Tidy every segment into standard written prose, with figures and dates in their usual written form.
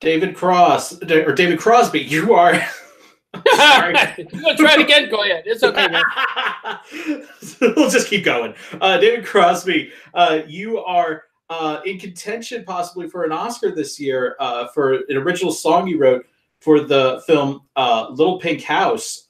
David Crosby, you are. Sorry. You're gonna try it again. Go ahead. It's okay, man. We'll just keep going. David Crosby, you are in contention possibly for an Oscar this year for an original song you wrote for the film Little Pink House.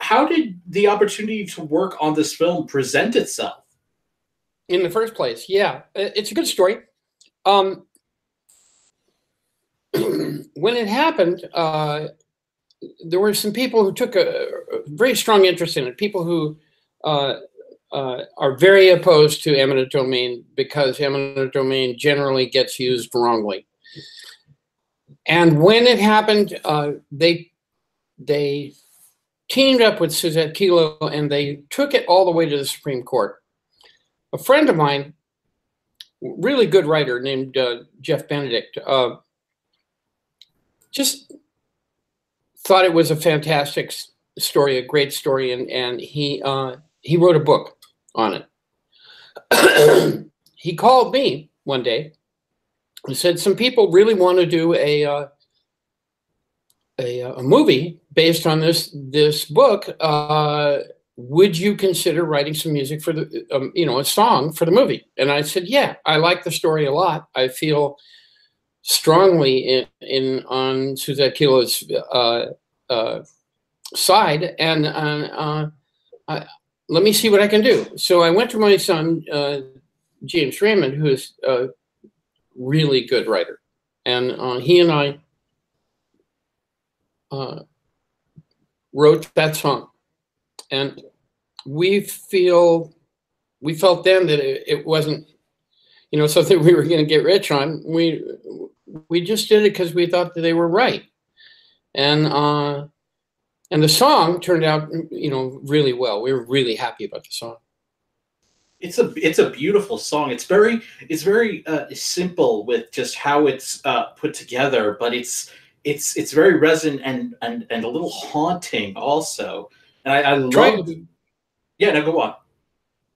How did the opportunity to work on this film present itself? In the first place, yeah, it's a good story. When it happened, there were some people who took a very strong interest in it. People who are very opposed to eminent domain because eminent domain generally gets used wrongly. And when it happened, they teamed up with Suzette Kilo and they took it all the way to the Supreme Court. A friend of mine, really good writer named Jeff Benedict, just thought it was a fantastic story, a great story, and he wrote a book on it. He called me one day and said some people really want to do a movie based on this book. Would you consider writing some music for the a song for the movie? And I said, yeah, I like the story a lot. I feel strongly on Suzette Kilo's side, and let me see what I can do. So I went to my son, James Raymond, who is a really good writer, and he and I wrote that song, and we felt then that it wasn't something we were going to get rich on. We just did it because we thought that they were right. And the song turned out, really well. We were really happy about the song. It's a beautiful song. It's very simple with just how it's put together, but it's very resonant and a little haunting also. And I love. Yeah, no, go on.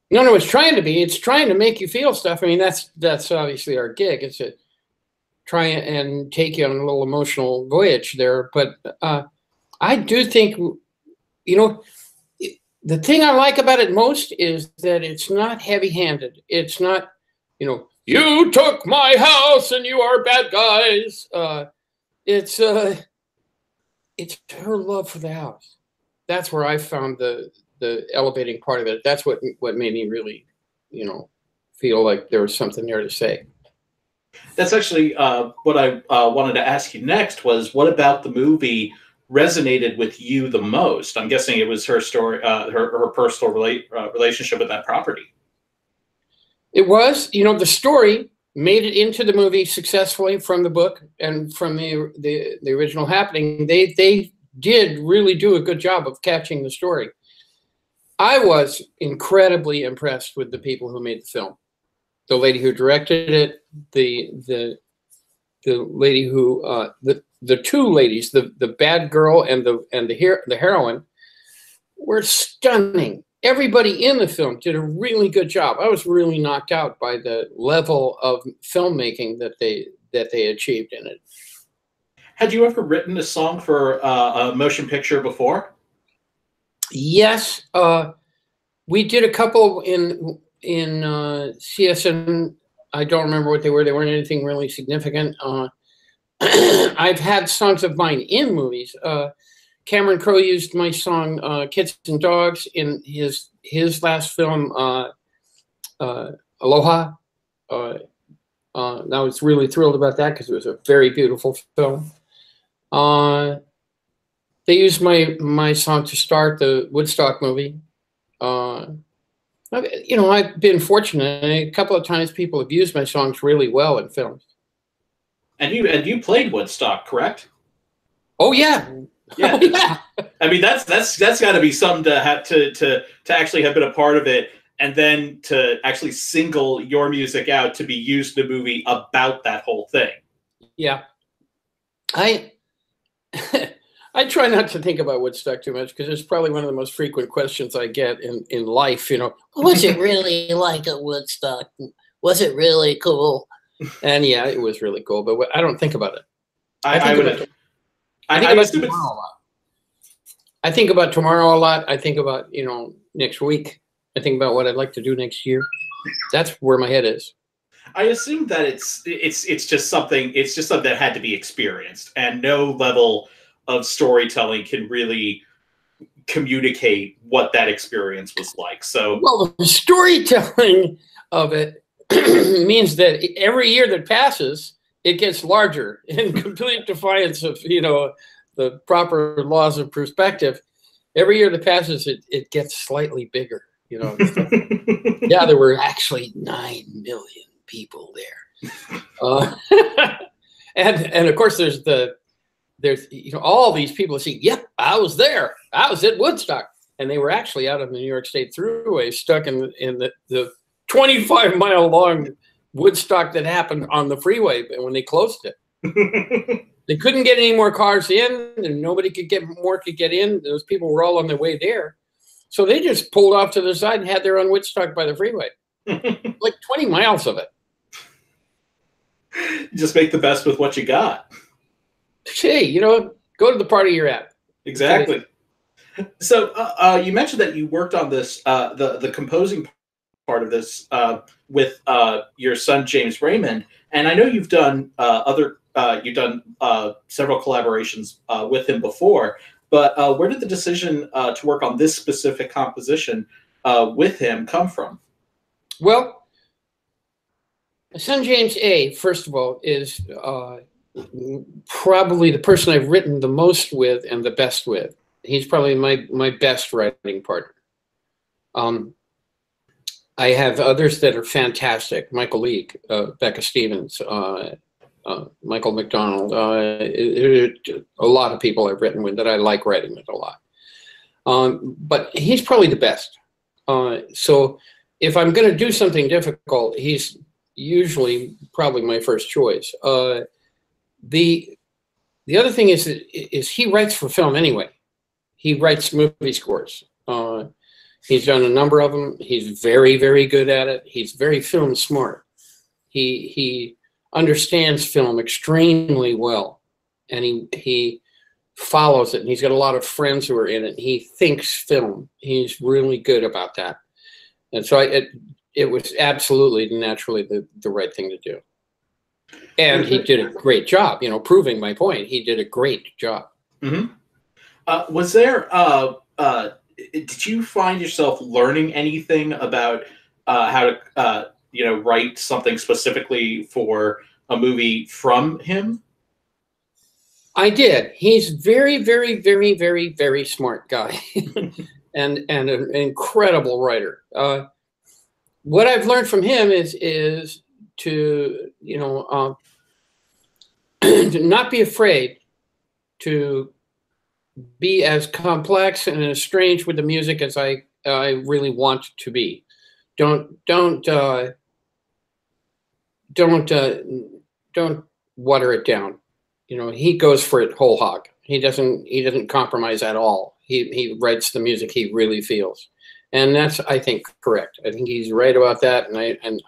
No, it's trying to be. It's trying to make you feel stuff. I mean, that's obviously our gig. It's to try and take you on a little emotional voyage there. But I do think, the thing I like about it most is that it's not heavy-handed. It's not, you took my house and you are bad guys. It's her love for the house. That's where I found the elevating part of it. That's what made me really, feel like there was something there to say. That's actually what I wanted to ask you next was, what about the movie resonated with you the most? I'm guessing it was her story, her personal relationship with that property. It was, the story made it into the movie successfully from the book and from the original happening. They did really do a good job of catching the story. I was incredibly impressed with the people who made the film. The lady who directed it, the lady who the two ladies, the bad girl and the heroine, were stunning. Everybody in the film did a really good job. I was really knocked out by the level of filmmaking that they achieved in it. Had you ever written a song for a motion picture before? Yes, we did a couple in CSN. I don't remember what they were. They weren't anything really significant. I've had songs of mine in movies. Cameron Crowe used my song "Kids and Dogs" in his last film, Aloha. I was really thrilled about that because it was a very beautiful film. They used my song to start the Woodstock movie. I've been fortunate. A couple of times people have used my songs really well in films. And you played Woodstock, correct? Oh yeah. Yeah. Oh, yeah. I mean, that's got to be something to have to actually have been a part of it, and then to actually single your music out to be used in the movie about that whole thing. Yeah. I try not to think about Woodstock too much because it's probably one of the most frequent questions I get in life. Was it really like at Woodstock? Was it really cool? And yeah, it was really cool, but I don't think about it. I would have. I think about tomorrow a lot. I think about tomorrow a lot. I think about, next week. I think about what I'd like to do next year. That's where my head is. I assume that it's just something that had to be experienced, and no level of storytelling can really communicate what that experience was like. So, well, the storytelling of it means that every year that passes, it gets larger in complete defiance of the proper laws of perspective. Every year that passes, it gets slightly bigger. Yeah, there were actually 9 million people there, and of course there's all these people saying, "Yep, I was there. I was at Woodstock," and they were actually out on the New York State Thruway, stuck in the 25-mile long Woodstock that happened on the freeway when they closed it. They couldn't get any more cars in, and nobody could get in. Those people were all on their way there. So they just pulled off to the side and had their own Woodstock by the freeway. Like 20 miles of it. Just make the best with what you got. Hey, go to the party you're at. Exactly. So you mentioned that you worked on this, the composing part of this with your son, James Raymond. And I know you've done several collaborations with him before. But where did the decision to work on this specific composition with him come from? Well, my son James A., first of all, is probably the person I've written the most with and the best with. He's probably my best writing partner. I have others that are fantastic. Michael Leake, Becca Stevens, Michael McDonald, a lot of people I've written with that I like writing with a lot. But he's probably the best. So if I'm going to do something difficult, he's usually probably my first choice. The other thing is he writes for film anyway. He writes movie scores. He's done a number of them. He's very, very good at it. He's very film smart. He understands film extremely well, and he follows it. And he's got a lot of friends who are in it. He thinks film. He's really good about that. And so it was absolutely naturally the right thing to do. And he did a great job, proving my point. He did a great job. Mm-hmm. Was there, did you find yourself learning anything about how to, write something specifically for a movie from him? I did. He's very, very, very, very, very smart guy and an incredible writer. What I've learned from him is to, to not be afraid to be as complex and as strange with the music as I really want to be. Don't water it down. He goes for it whole hog. He doesn't compromise at all. He writes the music he really feels, and that's, I think, correct. I think he's right about that, and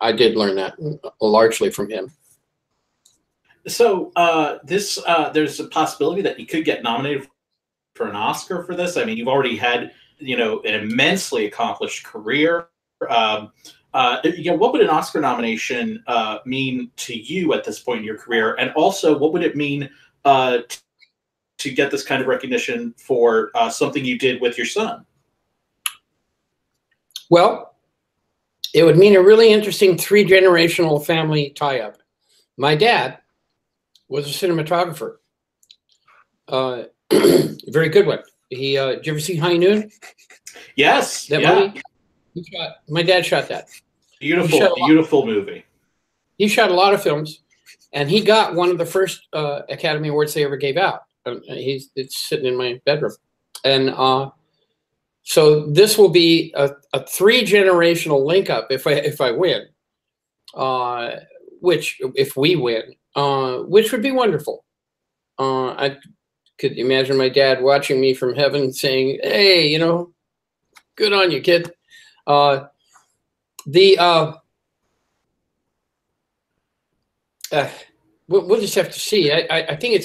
I did learn that largely from him. So there's a possibility that you could get nominated for an Oscar for this. I mean, you've already had an immensely accomplished career. What would an Oscar nomination mean to you at this point in your career, and also what would it mean to get this kind of recognition for something you did with your son? Well, it would mean a really interesting 3-generational family tie-up. My dad was a cinematographer, very good one. He did you ever see High Noon? Yes. That movie? My dad shot that. Beautiful movie. He shot a lot of films, and he got one of the first Academy Awards they ever gave out. It's sitting in my bedroom, and so this will be a 3-generational link up if I win, which if we win, which would be wonderful. I could imagine my dad watching me from heaven saying, "Hey, good on you, kid." The we'll just have to see. I think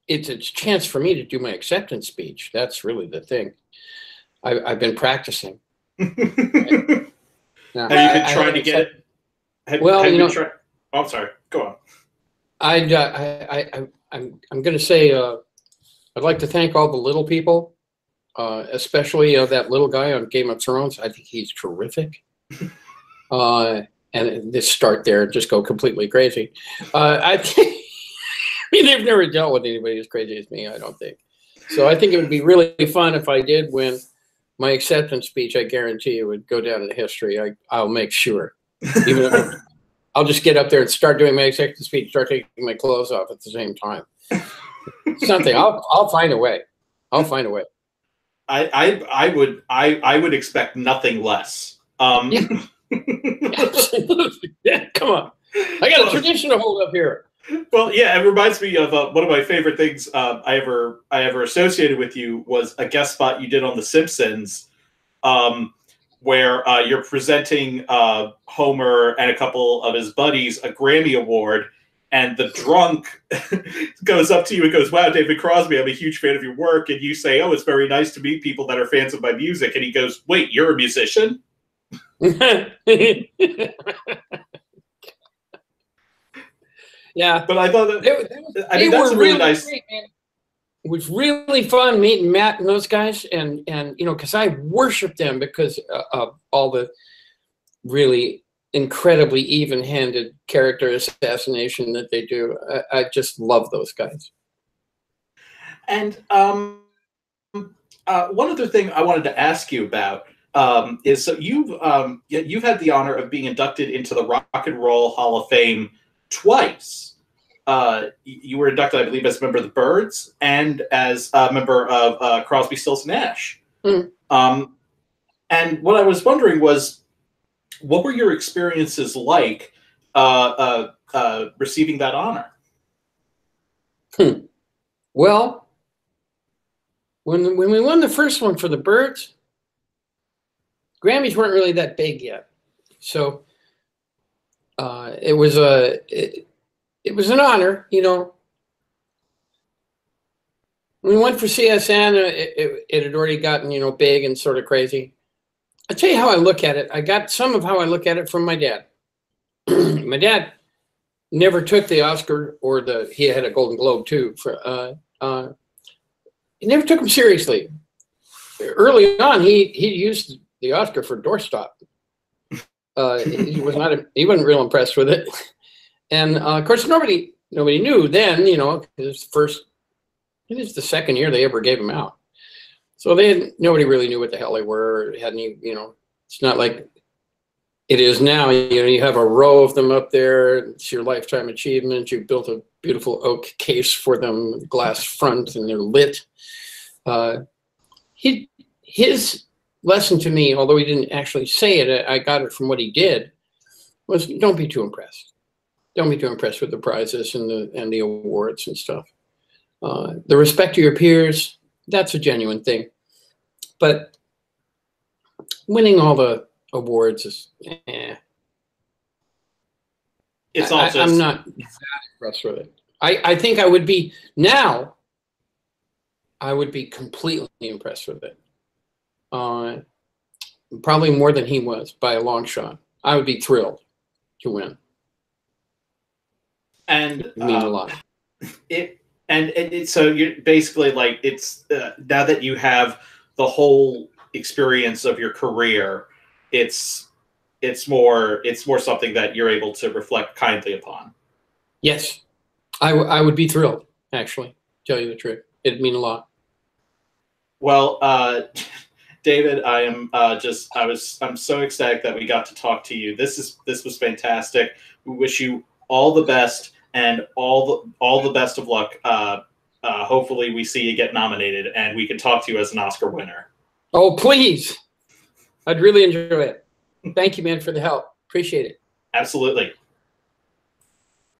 it's a chance for me to do my acceptance speech. That's really the thing. I've been practicing. Have you been trying to get it? Oh, I'm sorry. Go on. I'm going to say I'd like to thank all the little people, especially that little guy on Game of Thrones. I think he's terrific. And just start there and just go completely crazy. I think they've never dealt with anybody as crazy as me, I don't think. So I think it would be really fun if I did win my acceptance speech. I guarantee it would go down in history. I'll make sure. Even if I'll just get up there and start doing my acceptance speech, start taking my clothes off at the same time. Something. I'll find a way. I'll find a way. I would expect nothing less. Yeah. Absolutely. Yeah, come on. I got a tradition to hold up here. Well, yeah, it reminds me of one of my favorite things I ever associated with you was a guest spot you did on The Simpsons, where you're presenting Homer and a couple of his buddies a Grammy Award, and the drunk goes up to you and goes, "Wow, David Crosby, I'm a huge fan of your work." And you say, "Oh, it's very nice to meet people that are fans of my music." And he goes, "Wait, you're a musician?" Yeah, but I thought that that's really nice. Great, man. It was really fun meeting Matt and those guys, and because I worship them because of all the really incredibly even-handed character assassination that they do. I just love those guys. And one other thing I wanted to ask you about is, so you've had the honor of being inducted into the Rock and Roll Hall of Fame twice. You were inducted, I believe, as a member of the Byrds and as a member of Crosby, Stills, Nash. And what I was wondering was, what were your experiences like receiving that honor? Well, when we won the first one for the Byrds, Grammys weren't really that big yet, so it was an honor, When we went for CSN, it had already gotten big and sort of crazy. I'll tell you how I look at it. I got some of how I look at it from my dad. My dad never took the Oscar he had a Golden Globe too. He never took him seriously. Early on, he used the Oscar for doorstop. He wasn't real impressed with it. And of course, nobody knew then, it was the second year they ever gave him out. So nobody really knew what the hell they were. It's not like it is now. You have a row of them up there. It's your lifetime achievement. You built a beautiful oak case for them, glass front, and they're lit. His lesson to me, although he didn't actually say it, I got it from what he did, was don't be too impressed. Don't be too impressed with the prizes and the awards and stuff. The respect to your peers, that's a genuine thing. But winning all the awards is, It's all I'm not that impressed with it. I think I would be now. I would be completely impressed with it. Probably more than he was by a long shot. I would be thrilled to win. And it means a lot. So you're basically like, it's now that you have the whole experience of your career, it's more something that you're able to reflect kindly upon. Yes, I would be thrilled, actually, to tell you the truth. It'd mean a lot. Well, David, I'm so ecstatic that we got to talk to you. This was fantastic. We wish you all the best and all the best of luck. Hopefully we see you get nominated and we can talk to you as an Oscar winner. Oh, please. I'd really enjoy it. Thank you, man, for the help. Appreciate it. Absolutely.